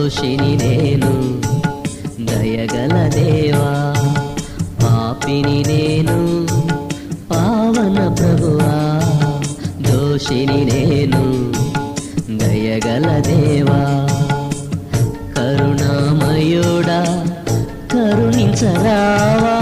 దోషిని నేను దయగల దేవా, పాపిని నేను పావన ప్రభువా, దోషిని నేను దయగల దేవా, కరుణామయుడా కరుణించరావా,